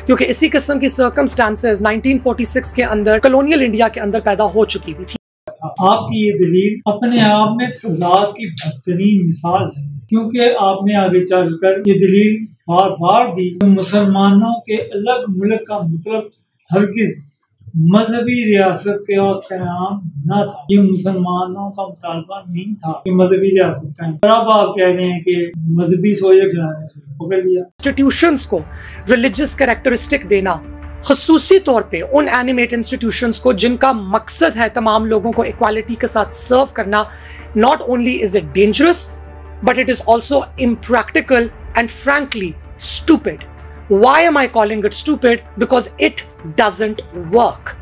क्योंकि इसी किस्म की सर्कमस्टांसेस 1946 के अंदर कॉलोनियल इंडिया के अंदर पैदा हो चुकी हुई थी। आपकी ये दलील अपने आप में तजाद की बेहतरीन मिसाल है, क्योंकि आपने आगे चलकर ये दलील बार बार दी कि मुसलमानों के अलग मुल्क का मतलब हरगिज मजहबी रियासत का क़याम न था। ये मुसलमानों का मुतालबा नहीं था कि मजहबी रियासत का। अब आप कह रहे हैं कि मजहबी सोचे खिलाने से पकड़ लिया। इंस्टीट्यूशंस को रिलीजियस कैरेक्टरिस्टिक देना, ख़ुसूसी तौर पे उन एनिमेट इंस्टीट्यूशंस को जिनका मकसद है तमाम लोगों को इक्वालिटी के साथ सर्व करना, not only is it dangerous but it is also impractical and frankly stupid. Why am I calling it stupid? Because it doesn't work.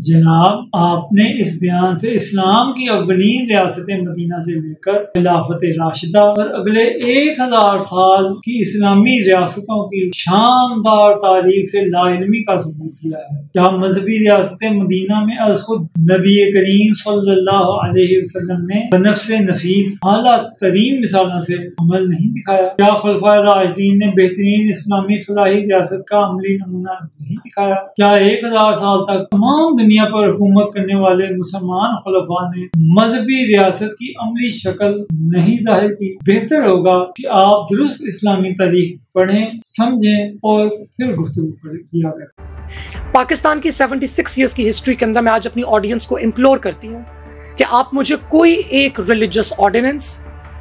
जनाब, आपने इस बयान से इस्लाम की अव्वलीन रियासत मदीना से लेकर खिलाफत राशिदा और अगले 1000 साल की इस्लामी रियासतों की शानदार तारीख से लाइल्मी का सबूत दिया है। क्या मजहबी रियासत मदीना में अज खुद नबी करीम सल्लल्लाहु अलैहि वसल्लम ने बनफ्से नफीस आला तरीन मिसालों से अमल नहीं दिखाया? क्या खुलफाए राशिदीन ने बेहतरीन इस्लामी फलाही रियासत का अमली नमूना नहीं दिखाया? क्या 1000 साल तक तमाम दुनिया पर हुकूमत करने वाले मुसलमान खुलफा ने मजहबी रियासत की अमली शक्ल नहीं जाहिर की? बेहतर होगा कि आप दुरुस्त इस्लामी तारीख पढ़ें, समझें और फिर गुफ्तगू किया करें। पाकिस्तान की 76 ईयर्स की हिस्ट्री के अंदर मैं आज अपनी ऑडियंस को इम्प्लोर करती हूँ कि आप मुझे कोई एक रिलीजियस ऑर्डिनेंस,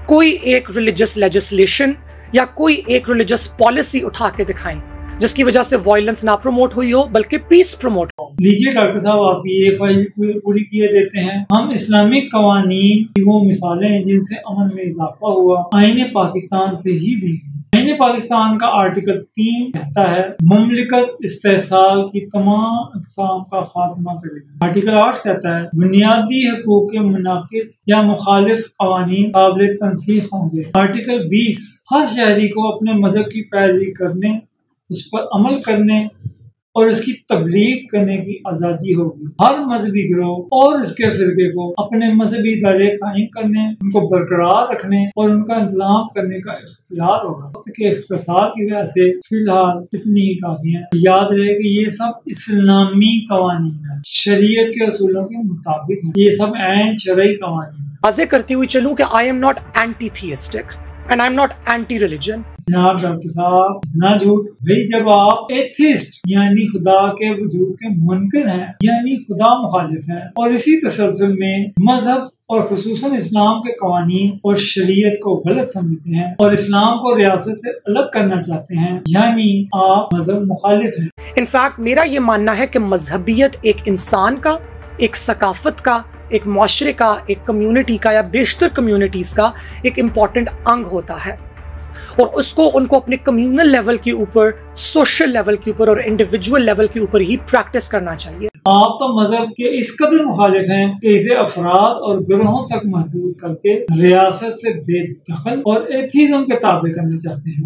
कोई एक रिलीजियस लेजिस्लेशन या कोई एक रिलीजियस पॉलिसी उठा के दिखाएं जिसकी वजह से वायलेंस ना प्रमोट हुई हो बल्कि पीस प्रमोट हो। लीजिए डॉक्टर साहब, आपकी ये ख्वाहिश पूरी किए देते हैं। हम इस्लामिक कवानीन की वो मिसालें जिनसे अमन में इजाफा हुआ आईने पाकिस्तान से ही देंगे। आईने पाकिस्तान का आर्टिकल 3 कहता है मुमलिकत इस्तेहसाल की तमाम अक़साम का खात्मा करेगा। आर्टिकल 8 कहता है बुनियादी हकूक़ के मुनाकिस या मुखालिफ कवानीन काबिल तंसीख होंगे। आर्टिकल 20 हर शहरी को अपने मजहब की पैरवी करने, उस पर अमल करने और उसकी तबलीग करने की आज़ादी होगी। हर मजहबी गिरोह और उसके फिरके को अपने मजहबी दायरे कायम करने, उनको बरकरार रखने और उनका इंतजाम करने का इख्तियार होगा। वक्त के इख्तिसार की वजह से फिलहाल इतनी ही काफी है। याद रहे कि ये सब इस्लामी कवानीन है, शरीयत के असूलों के मुताबिक है। ये सब ऐन शरई कवानीन है। वाज़ेह करती हुई चलूं कि I am not anti theistic and I am not anti religion. जनाब डॉक्टर साहब, इतना झूठ भाई। जब आप एथिस्ट यानी खुदा के वजूद के मुनकर हैं, यानी खुदा मुखालिफ हैं, और इसी तसलसल में मजहब और खुसूसन इस्लाम के कवानीन और शरीयत को गलत समझते हैं और इस्लाम को रियासत से अलग करना चाहते हैं, यानी आप मजहब मुखालिफ हैं। इनफैक्ट मेरा ये मानना है कि मजहबियत एक इंसान का, एक सकाफत का, एक मुआशरे का, एक कम्युनिटी का या बेशतर कम्युनिटीज का एक इम्पॉर्टेंट अंग होता है और उसको उनको अपने कम्युनल लेवल के ऊपर, सोशल लेवल के ऊपर और इंडिविजुअल लेवल के ऊपर ही प्रैक्टिस करना चाहिए। आप तो मजहब के इस कदर मुखालिफ हैं कि इसे अफराद और ग्रोहों तक महदूद करके रियासत से बेदखल और एथिज्म के ताबे करना चाहते हैं।